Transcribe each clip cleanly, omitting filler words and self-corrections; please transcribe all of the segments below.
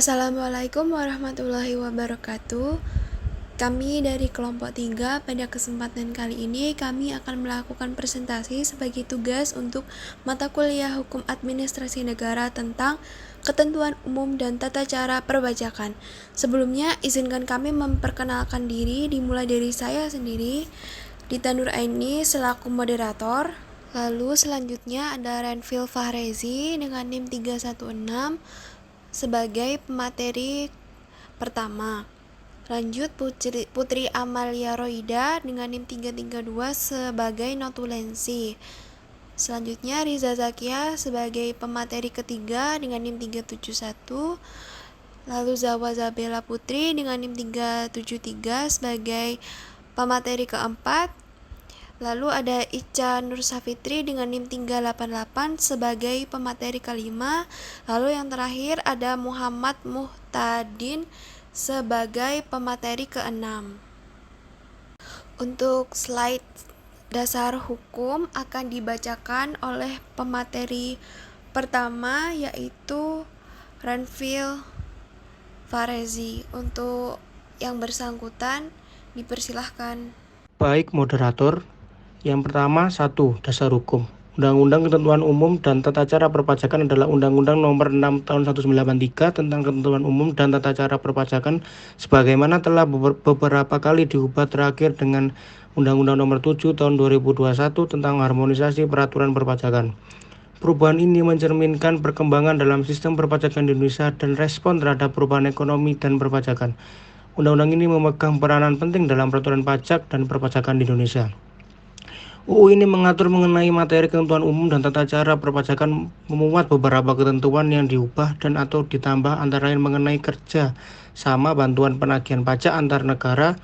Assalamualaikum warahmatullahi wabarakatuh. Kami dari kelompok 3 pada kesempatan kali ini kami akan melakukan presentasi sebagai tugas untuk mata kuliah Hukum Administrasi Negara tentang ketentuan umum dan tata cara perpajakan. Sebelumnya izinkan kami memperkenalkan diri, dimulai dari saya sendiri, Dita Nur Aini selaku moderator. Lalu selanjutnya ada Renvil Fahrezi dengan NIM 316 sebagai pemateri pertama. Lanjut Putri Amalia Roida dengan NIM 332 sebagai notulensi. Selanjutnya Riza Zakia sebagai pemateri ketiga dengan NIM 371. Lalu Zawa Zabela Putri dengan NIM 373 sebagai pemateri keempat. Lalu ada Ica Nur Safitri dengan NIM 388 sebagai pemateri kelima. Lalu yang terakhir ada Muhammad Muhtadin sebagai pemateri keenam. Untuk slide dasar hukum akan dibacakan oleh pemateri pertama yaitu Renvil Fahrezi. Untuk yang bersangkutan dipersilahkan. Baik moderator, yang pertama 1. Dasar hukum. Undang-Undang Ketentuan Umum dan Tata Cara Perpajakan adalah Undang-Undang Nomor 6 Tahun 1993 tentang Ketentuan Umum dan Tata Cara Perpajakan sebagaimana telah beberapa kali diubah terakhir dengan Undang-Undang Nomor 7 Tahun 2021 tentang harmonisasi peraturan perpajakan. Perubahan ini mencerminkan perkembangan dalam sistem perpajakan di Indonesia dan respon terhadap perubahan ekonomi dan perpajakan. Undang-undang ini memegang peranan penting dalam peraturan pajak dan perpajakan di Indonesia. UU ini mengatur mengenai materi ketentuan umum dan tata cara perpajakan, memuat beberapa ketentuan yang diubah dan atau ditambah antara lain mengenai kerja sama bantuan penagihan pajak antar negara,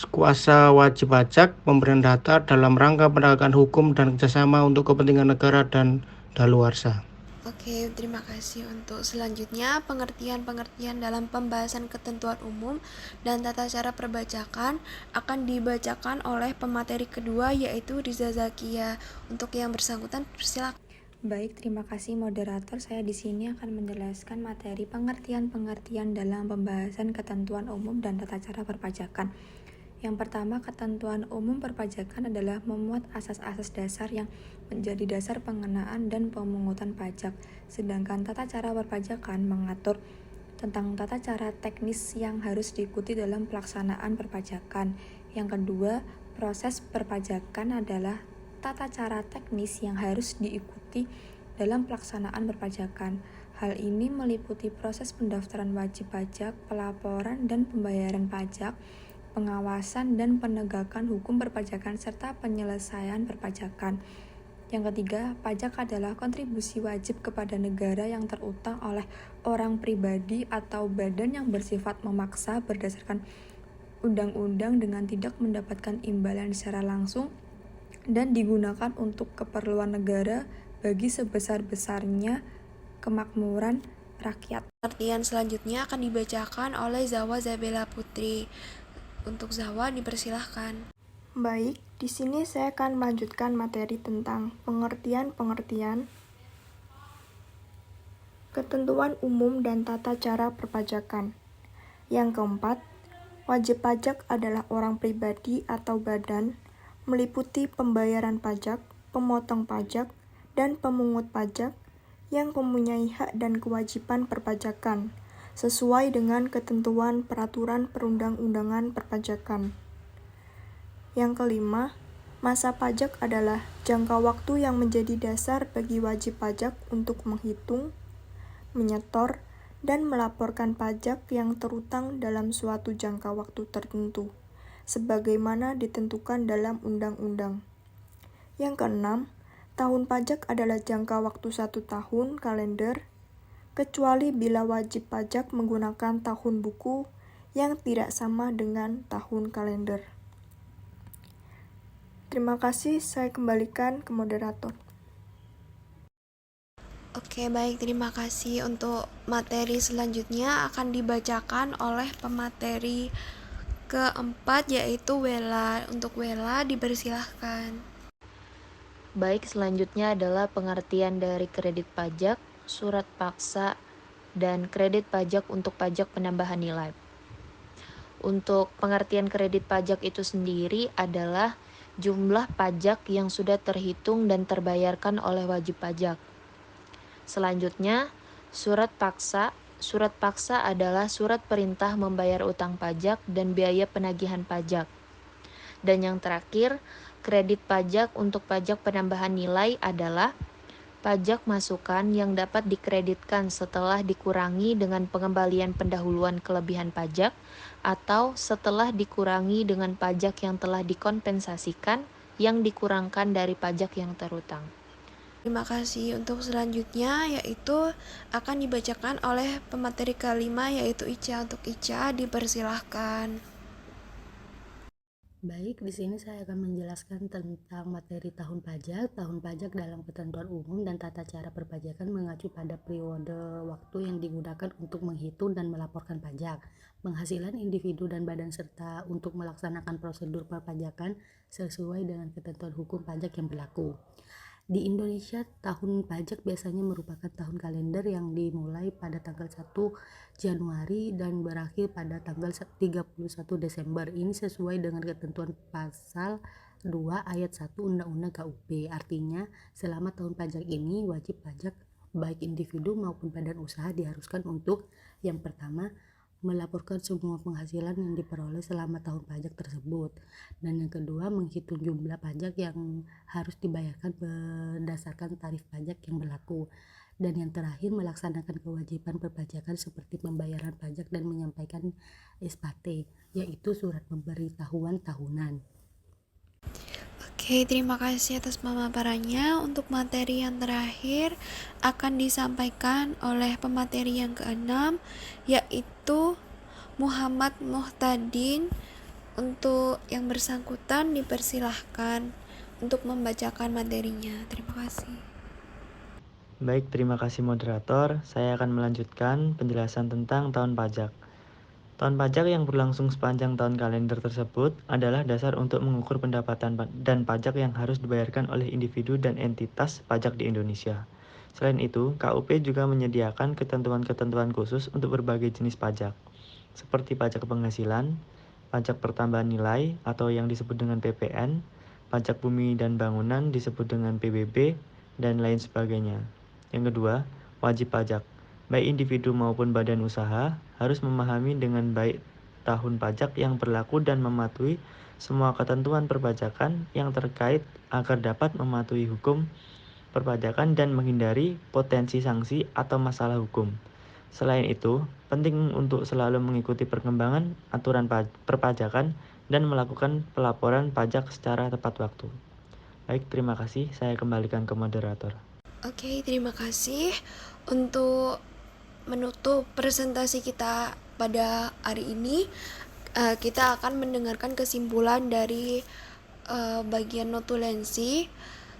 kuasa wajib pajak, pemberian data dalam rangka penegakan hukum dan kerjasama untuk kepentingan negara dan daluarsa. Oke, terima kasih. Untuk selanjutnya, pengertian-pengertian dalam pembahasan ketentuan umum dan tata cara perpajakan akan dibacakan oleh pemateri kedua yaitu Riza Zakia. Untuk yang bersangkutan, silakan. Baik, terima kasih moderator. Saya di sini akan menjelaskan materi pengertian-pengertian dalam pembahasan ketentuan umum dan tata cara perpajakan. Yang pertama, ketentuan umum perpajakan adalah memuat asas-asas dasar yang menjadi dasar pengenaan dan pemungutan pajak. Sedangkan tata cara perpajakan mengatur tentang tata cara teknis yang harus diikuti dalam pelaksanaan perpajakan. Yang kedua, proses perpajakan adalah tata cara teknis yang harus diikuti dalam pelaksanaan perpajakan. Hal ini meliputi proses pendaftaran wajib pajak, pelaporan dan pembayaran pajak, pengawasan dan penegakan hukum perpajakan serta penyelesaian perpajakan. Yang ketiga, pajak adalah kontribusi wajib kepada negara yang terutang oleh orang pribadi atau badan yang bersifat memaksa berdasarkan undang-undang dengan tidak mendapatkan imbalan secara langsung dan digunakan untuk keperluan negara bagi sebesar-besarnya kemakmuran rakyat. Pengertian selanjutnya akan dibacakan oleh Zawa Zabela Putri. Untuk Zawa dipersilahkan. Baik, di sini saya akan melanjutkan materi tentang pengertian-pengertian ketentuan umum dan tata cara perpajakan. Yang keempat, wajib pajak adalah orang pribadi atau badan, meliputi pembayaran pajak, pemotong pajak, dan pemungut pajak yang mempunyai hak dan kewajiban perpajakan sesuai dengan ketentuan peraturan perundang-undangan perpajakan. Yang kelima, masa pajak adalah jangka waktu yang menjadi dasar bagi wajib pajak untuk menghitung, menyetor, dan melaporkan pajak yang terutang dalam suatu jangka waktu tertentu, sebagaimana ditentukan dalam undang-undang. Yang keenam, tahun pajak adalah jangka waktu 1 tahun kalender, kecuali bila wajib pajak menggunakan tahun buku yang tidak sama dengan tahun kalender. Terima kasih, saya kembalikan ke moderator. Oke, baik, terima kasih. Untuk materi selanjutnya akan dibacakan oleh pemateri keempat yaitu Wela. Untuk Wela dipersilahkan. Baik, selanjutnya adalah pengertian dari kredit pajak, surat paksa, dan kredit pajak untuk pajak penambahan nilai. Untuk pengertian kredit pajak itu sendiri adalah jumlah pajak yang sudah terhitung dan terbayarkan oleh wajib pajak. Selanjutnya, surat paksa. Surat paksa adalah surat perintah membayar utang pajak dan biaya penagihan pajak. Dan yang terakhir, kredit pajak untuk pajak penambahan nilai adalah pajak masukan yang dapat dikreditkan setelah dikurangi dengan pengembalian pendahuluan kelebihan pajak atau setelah dikurangi dengan pajak yang telah dikompensasikan yang dikurangkan dari pajak yang terutang. Terima kasih. Untuk selanjutnya yaitu akan dibacakan oleh pemateri kelima yaitu Ica. Untuk Ica dipersilahkan. Baik, di sini saya akan menjelaskan tentang materi tahun pajak. Tahun pajak dalam ketentuan umum dan tata cara perpajakan mengacu pada periode waktu yang digunakan untuk menghitung dan melaporkan pajak, penghasilan individu dan badan serta untuk melaksanakan prosedur perpajakan sesuai dengan ketentuan hukum pajak yang berlaku. Di Indonesia, tahun pajak biasanya merupakan tahun kalender yang dimulai pada tanggal 1 Januari dan berakhir pada tanggal 31 Desember. Ini sesuai dengan ketentuan pasal 2 ayat 1 Undang-Undang KUP. Artinya, selama tahun pajak ini, wajib pajak baik individu maupun badan usaha diharuskan untuk yang pertama, melaporkan semua penghasilan yang diperoleh selama tahun pajak tersebut, dan yang kedua menghitung jumlah pajak yang harus dibayarkan berdasarkan tarif pajak yang berlaku, dan yang terakhir melaksanakan kewajiban perpajakan seperti pembayaran pajak dan menyampaikan SPT, yaitu surat pemberitahuan tahunan. Oke, terima kasih atas pemaparannya. Untuk materi yang terakhir akan disampaikan oleh pemateri yang keenam yaitu Muhammad Muhtadin. Untuk yang bersangkutan dipersilahkan untuk membacakan materinya. Terima kasih. Baik, terima kasih moderator. Saya akan melanjutkan penjelasan tentang tahun pajak. Tahun pajak yang berlangsung sepanjang tahun kalender tersebut adalah dasar untuk mengukur pendapatan dan pajak yang harus dibayarkan oleh individu dan entitas pajak di Indonesia. Selain itu, KUP juga menyediakan ketentuan-ketentuan khusus untuk berbagai jenis pajak, seperti pajak penghasilan, pajak pertambahan nilai atau yang disebut dengan PPN, pajak bumi dan bangunan disebut dengan PBB, dan lain sebagainya. Yang kedua, wajib pajak. Baik individu maupun badan usaha harus memahami dengan baik tahun pajak yang berlaku dan mematuhi semua ketentuan perpajakan yang terkait agar dapat mematuhi hukum perpajakan dan menghindari potensi sanksi atau masalah hukum. Selain itu, penting untuk selalu mengikuti perkembangan aturan perpajakan dan melakukan pelaporan pajak secara tepat waktu. Baik, terima kasih. Saya kembalikan ke moderator. Oke, terima kasih. Untuk menutup presentasi kita pada hari ini, kita akan mendengarkan kesimpulan dari bagian notulensi.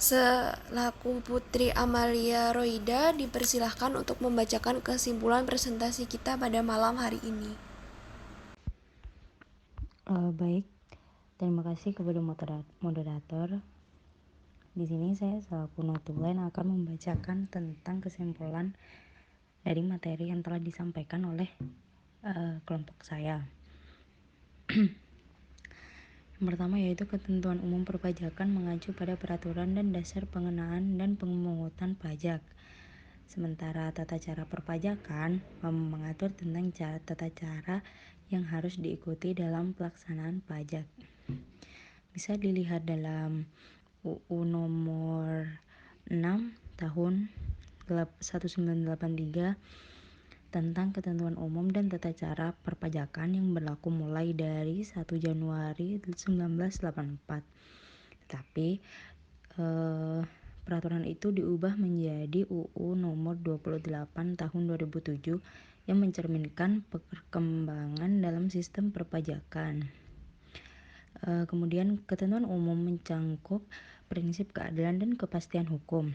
Selaku Putri Amalia Roida dipersilahkan untuk membacakan kesimpulan presentasi kita pada malam hari ini. Baik, terima kasih kepada moderator. Di sini saya selaku notulen akan membacakan tentang kesimpulan dari materi yang telah disampaikan oleh kelompok saya. Yang pertama yaitu ketentuan umum perpajakan mengacu pada peraturan dan dasar pengenaan dan pemungutan pajak. Sementara tata cara perpajakan mengatur tentang tata cara yang harus diikuti dalam pelaksanaan pajak. Bisa dilihat dalam UU nomor 6 tahun 1983 tentang ketentuan umum dan tata cara perpajakan yang berlaku mulai dari 1 Januari 1984. Tetapi peraturan itu diubah menjadi UU nomor 28 tahun 2007 yang mencerminkan perkembangan dalam sistem perpajakan. Kemudian ketentuan umum mencangkup prinsip keadilan dan kepastian hukum.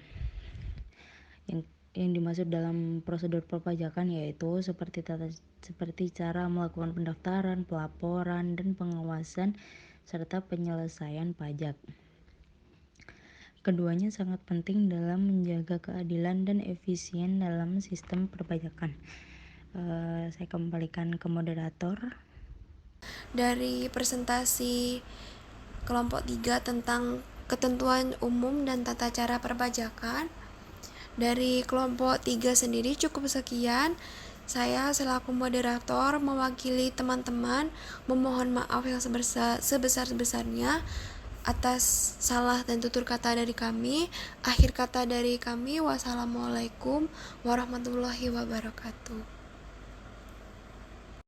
Yang dimaksud dalam prosedur perpajakan yaitu seperti cara melakukan pendaftaran, pelaporan, dan pengawasan serta penyelesaian pajak. Keduanya sangat penting dalam menjaga keadilan dan efisien dalam sistem perpajakan. Saya kembalikan ke moderator. Dari presentasi kelompok 3 tentang ketentuan umum dan tata cara perpajakan, dari kelompok 3 sendiri cukup sekian. Saya selaku moderator mewakili teman-teman memohon maaf yang sebesar-besarnya atas salah dan tutur kata dari kami. Akhir kata dari kami, wassalamualaikum warahmatullahi wabarakatuh.